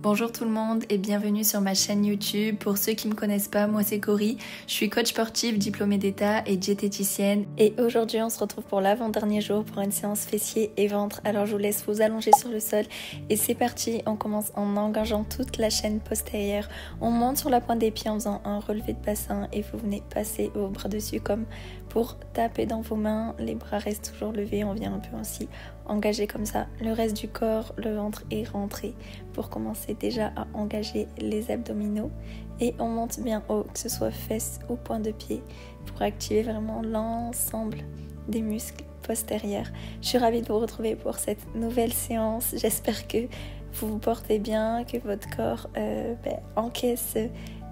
Bonjour tout le monde et bienvenue sur ma chaîne YouTube. Pour ceux qui ne me connaissent pas, moi c'est Cory. Je suis coach sportif, diplômée d'État et diététicienne. Et aujourd'hui on se retrouve pour l'avant-dernier jour pour une séance fessiers et ventre. Alors je vous laisse vous allonger sur le sol et c'est parti. On commence en engageant toute la chaîne postérieure. On monte sur la pointe des pieds en faisant un relevé de bassin et vous venez passer vos bras dessus comme pour taper dans vos mains. Les bras restent toujours levés, on vient un peu aussi engager comme ça le reste du corps, le ventre est rentré pour commencer déjà à engager les abdominaux et on monte bien haut, que ce soit fesses ou pointe de pied pour activer vraiment l'ensemble des muscles postérieurs. Je suis ravie de vous retrouver pour cette nouvelle séance. J'espère que vous vous portez bien, que votre corps encaisse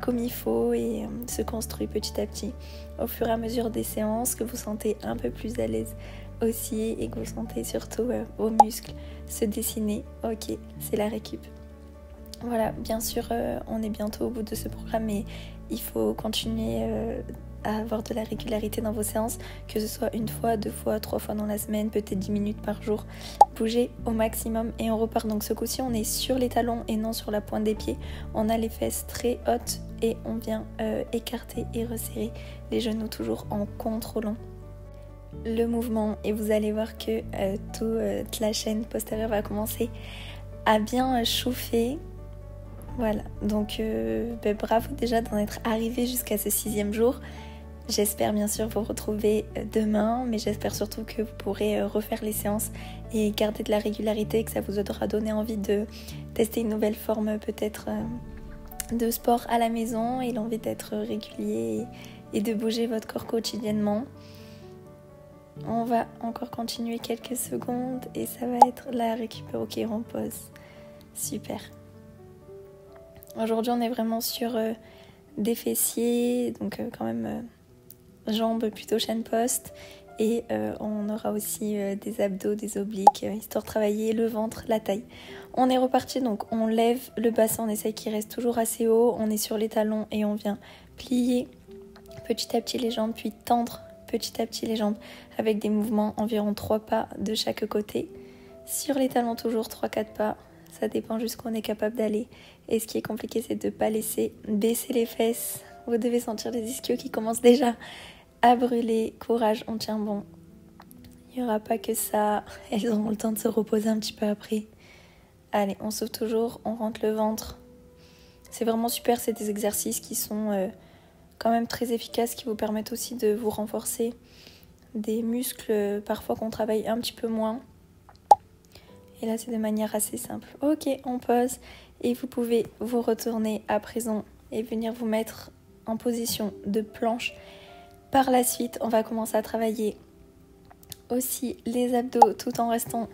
comme il faut et se construit petit à petit au fur et à mesure des séances, que vous sentez un peu plus à l'aise aussi et que vous sentez surtout vos muscles se dessiner. Ok, c'est la récup. Voilà, bien sûr, on est bientôt au bout de ce programme, mais il faut continuer à avoir de la régularité dans vos séances, que ce soit une fois, 2 fois, 3 fois dans la semaine, peut-être 10 minutes par jour. Bougez au maximum et on repart. Donc ce coup-ci, on est sur les talons et non sur la pointe des pieds. On a les fesses très hautes et on vient écarter et resserrer les genoux toujours en contrôlant le mouvement. Et vous allez voir que toute la chaîne postérieure va commencer à bien chauffer. Voilà, donc bravo déjà d'en être arrivé jusqu'à ce 6e jour. J'espère bien sûr vous retrouver demain, mais j'espère surtout que vous pourrez refaire les séances et garder de la régularité, que ça vous aura donné envie de tester une nouvelle forme peut-être de sport à la maison et l'envie d'être régulier et de bouger votre corps quotidiennement. On va encore continuer quelques secondes et ça va être la récup. Ok, on pose. Super. Aujourd'hui, on est vraiment sur des fessiers, donc quand même jambes plutôt chaîne poste. Et on aura aussi des abdos, des obliques, histoire de travailler le ventre, la taille. On est reparti, donc on lève le bassin, on essaye qu'il reste toujours assez haut. On est sur les talons et on vient plier petit à petit les jambes, puis tendre petit à petit les jambes avec des mouvements environ 3 pas de chaque côté. Sur les talons toujours 3-4 pas, ça dépend jusqu'où on est capable d'aller. Et ce qui est compliqué, c'est de ne pas laisser baisser les fesses. Vous devez sentir les ischios qui commencent déjà à brûler. Courage, on tient bon. Il n'y aura pas que ça. Elles auront le temps de se reposer un petit peu après. Allez, on sauve toujours, on rentre le ventre. C'est vraiment super, c'est des exercices qui sont quand même très efficaces, qui vous permettent aussi de vous renforcer des muscles parfois qu'on travaille un petit peu moins. Et là, c'est de manière assez simple. Ok, on pose et vous pouvez vous retourner à présent et venir vous mettre en position de planche. Par la suite, on va commencer à travailler aussi les abdos tout en restant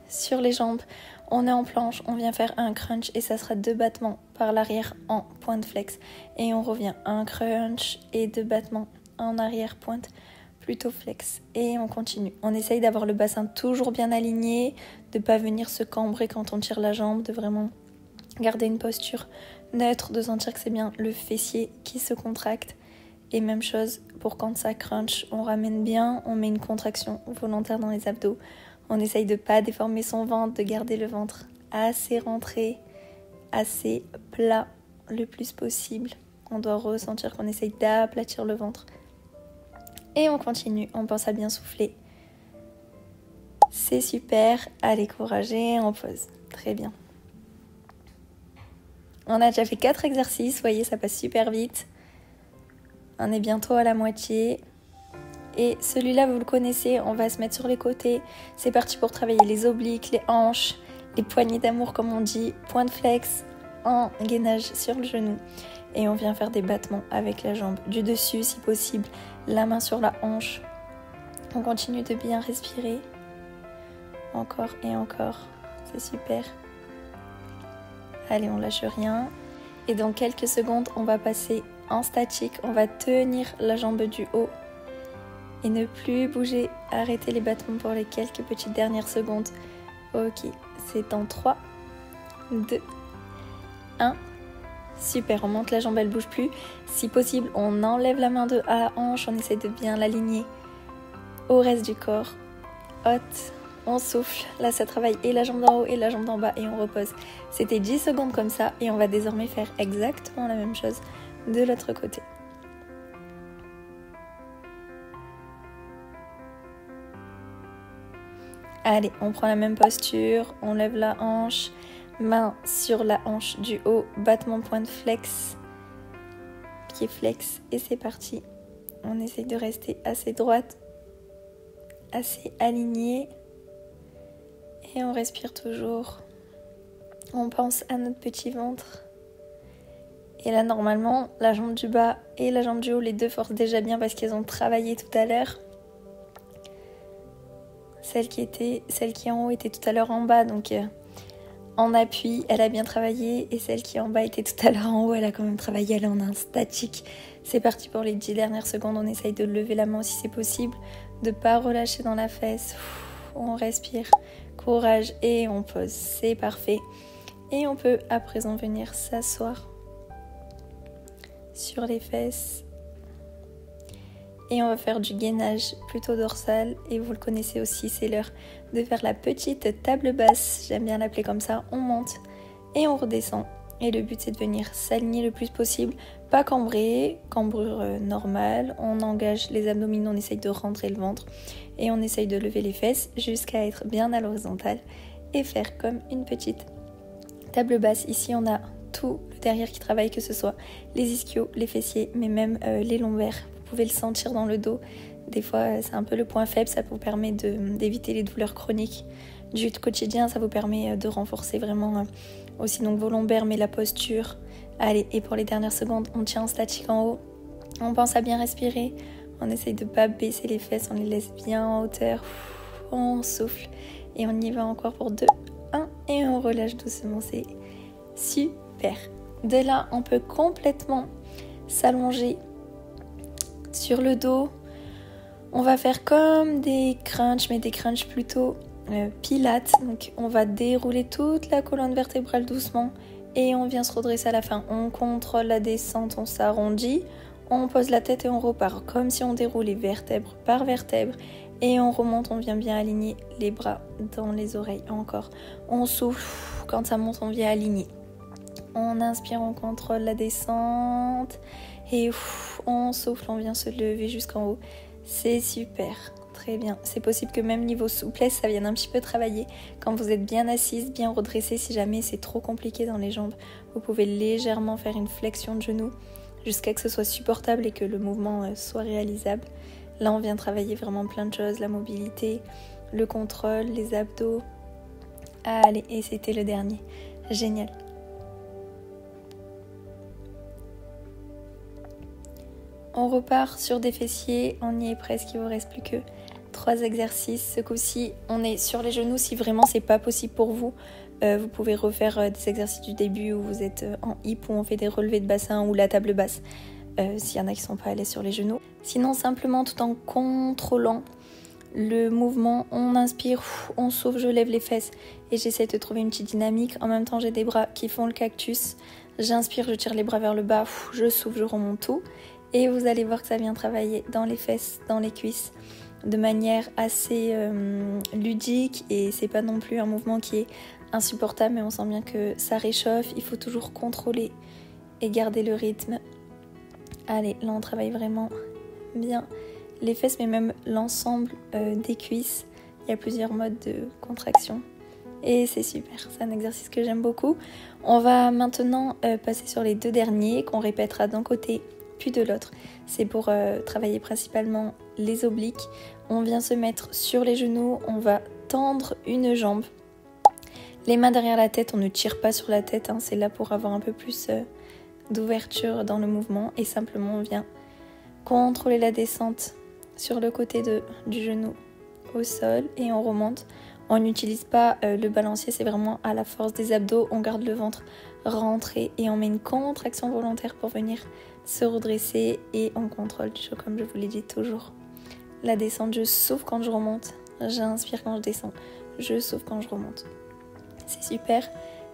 sur les jambes. On est en planche, on vient faire un crunch et ça sera 2 battements par l'arrière en pointe flex. Et on revient un crunch et 2 battements en arrière pointe plutôt flex. Et on continue. On essaye d'avoir le bassin toujours bien aligné, de ne pas venir se cambrer quand on tire la jambe, de vraiment garder une posture neutre, de sentir que c'est bien le fessier qui se contracte. Et même chose pour quand ça crunch, on ramène bien, on met une contraction volontaire dans les abdos. On essaye de ne pas déformer son ventre, de garder le ventre assez rentré, assez plat le plus possible. On doit ressentir qu'on essaye d'aplatir le ventre. Et on continue, on pense à bien souffler. C'est super, allez courage et on pose. Très bien. On a déjà fait 4 exercices, vous voyez ça passe super vite. On est bientôt à la moitié. Et celui-là vous le connaissez, on va se mettre sur les côtés. C'est parti pour travailler les obliques, les hanches, les poignées d'amour comme on dit, pointe flex, en gainage sur le genou. Et on vient faire des battements avec la jambe du dessus si possible, la main sur la hanche. On continue de bien respirer. Encore et encore, c'est super. Allez, on lâche rien. Et dans quelques secondes, on va passer en statique. On va tenir la jambe du haut et ne plus bouger. Arrêtez les battements pour les quelques petites dernières secondes. Ok, c'est en 3, 2, 1. Super, on monte la jambe, elle bouge plus. Si possible, on enlève la main à la hanche, on essaie de bien l'aligner au reste du corps. Haute, on souffle. Là, ça travaille et la jambe d'en haut et la jambe d'en bas et on repose. C'était 10 secondes comme ça et on va désormais faire exactement la même chose de l'autre côté. Allez, on prend la même posture, on lève la hanche, main sur la hanche du haut, battement point de flex, pied flex et c'est parti. On essaye de rester assez droite, assez alignée et on respire toujours. On pense à notre petit ventre. Et là, normalement, la jambe du bas et la jambe du haut, les deux forcent déjà bien parce qu'elles ont travaillé tout à l'heure. Celle qui est en haut était tout à l'heure en bas, donc en appui, elle a bien travaillé. Et celle qui est en bas était tout à l'heure en haut, elle a quand même travaillé, elle est en un statique. C'est parti pour les 10 dernières secondes. On essaye de lever la main si c'est possible, de ne pas relâcher dans la fesse. On respire, courage et on pose. C'est parfait. Et on peut à présent venir s'asseoir sur les fesses. Et on va faire du gainage plutôt dorsal. Et vous le connaissez aussi, c'est l'heure de faire la petite table basse. J'aime bien l'appeler comme ça. On monte et on redescend. Et le but, c'est de venir s'aligner le plus possible. Pas cambrer, cambrure normale. On engage les abdominaux, on essaye de rentrer le ventre. Et on essaye de lever les fesses jusqu'à être bien à l'horizontale. Et faire comme une petite table basse. Ici, on a tout le derrière qui travaille, que ce soit les ischios, les fessiers, mais même les lombaires. Vous pouvez le sentir dans le dos. Des fois, c'est un peu le point faible. Ça vous permet d'éviter les douleurs chroniques du quotidien. Ça vous permet de renforcer vraiment aussi donc vos lombaires, mais la posture. Allez, et pour les dernières secondes, on tient en statique en haut. On pense à bien respirer. On essaye de ne pas baisser les fesses. On les laisse bien en hauteur. On souffle. Et on y va encore pour 2, 1. Et on relâche doucement. C'est super. De là, on peut complètement s'allonger sur le dos. On va faire comme des crunchs, mais des crunchs plutôt pilates. Donc on va dérouler toute la colonne vertébrale doucement et on vient se redresser à la fin. On contrôle la descente, on s'arrondit, on pose la tête et on repart comme si on déroulait vertèbre par vertèbre. Et on remonte, on vient bien aligner les bras dans les oreilles. Encore, on souffle, quand ça monte, on vient aligner. On inspire, on contrôle la descente. Et on souffle, on vient se lever jusqu'en haut. C'est super, très bien. C'est possible que même niveau souplesse, ça vienne un petit peu travailler. Quand vous êtes bien assise, bien redressée, si jamais c'est trop compliqué dans les jambes, vous pouvez légèrement faire une flexion de genou jusqu'à ce que ce soit supportable et que le mouvement soit réalisable. Là, on vient travailler vraiment plein de choses, la mobilité, le contrôle, les abdos. Allez, et c'était le dernier. Génial. On repart sur des fessiers, on y est presque, il vous reste plus que 3 exercices. Ce coup-ci, on est sur les genoux. Si vraiment c'est pas possible pour vous, vous pouvez refaire des exercices du début où vous êtes en hip, où on fait des relevés de bassin ou la table basse, s'il y en a qui sont pas à l'aise sur les genoux. Sinon, simplement tout en contrôlant le mouvement, on inspire, on souffle, je lève les fesses et j'essaie de trouver une petite dynamique. En même temps, j'ai des bras qui font le cactus. J'inspire, je tire les bras vers le bas, je souffle, je remonte tout. Et vous allez voir que ça vient travailler dans les fesses, dans les cuisses, de manière assez ludique. Et c'est pas non plus un mouvement qui est insupportable, mais on sent bien que ça réchauffe. Il faut toujours contrôler et garder le rythme. Allez, là on travaille vraiment bien les fesses, mais même l'ensemble des cuisses. Il y a plusieurs modes de contraction. Et c'est super, c'est un exercice que j'aime beaucoup. On va maintenant passer sur les 2 derniers qu'on répétera d'un côté puis de l'autre. C'est pour travailler principalement les obliques. On vient se mettre sur les genoux, on va tendre une jambe. Les mains derrière la tête, on ne tire pas sur la tête, c'est là pour avoir un peu plus d'ouverture dans le mouvement. Et simplement, on vient contrôler la descente sur le côté du genou au sol et on remonte. On n'utilise pas le balancier, c'est vraiment à la force des abdos. On garde le ventre rentré et on met une contraction volontaire pour venir se redresser et on contrôle toujours, comme je vous l'ai dit, toujours la descente. Je souffle quand je remonte, j'inspire quand je descends, je souffle quand je remonte. C'est super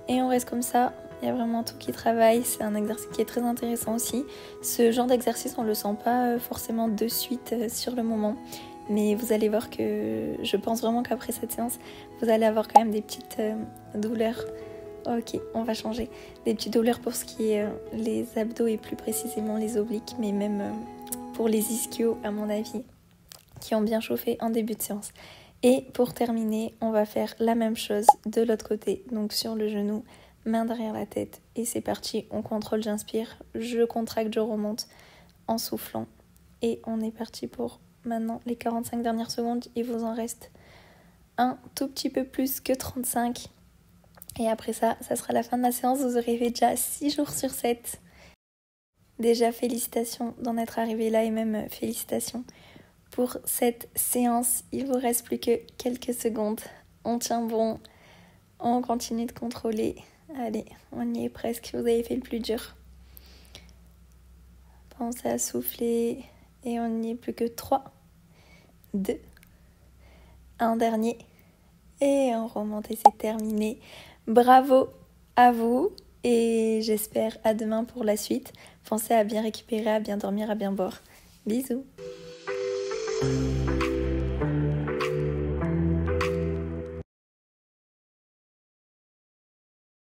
et on reste comme ça. Il y a vraiment tout qui travaille, c'est un exercice qui est très intéressant aussi. Ce genre d'exercice, on ne le sent pas forcément de suite sur le moment. Mais vous allez voir que je pense vraiment qu'après cette séance, vous allez avoir quand même des petites douleurs. Ok, on va changer. Des petites douleurs pour ce qui est les abdos et plus précisément les obliques, mais même pour les ischios à mon avis, qui ont bien chauffé en début de séance. Et pour terminer, on va faire la même chose de l'autre côté, donc sur le genou, main derrière la tête. Et c'est parti, on contrôle, j'inspire, je contracte, je remonte en soufflant. Et on est parti pour maintenant les 45 dernières secondes. Il vous en reste un tout petit peu plus que 35. Et après ça sera la fin de la séance. Vous aurez fait déjà 6 jours sur 7. Déjà, félicitations d'en être arrivé là et même félicitations pour cette séance. Il vous reste plus que quelques secondes. On tient bon, on continue de contrôler. Allez, on y est presque. Vous avez fait le plus dur. Pensez à souffler et on n'y est plus que 3, 2, un dernier. Et on remonte et c'est terminé. Bravo à vous et j'espère à demain pour la suite. Pensez à bien récupérer, à bien dormir, à bien boire. Bisous.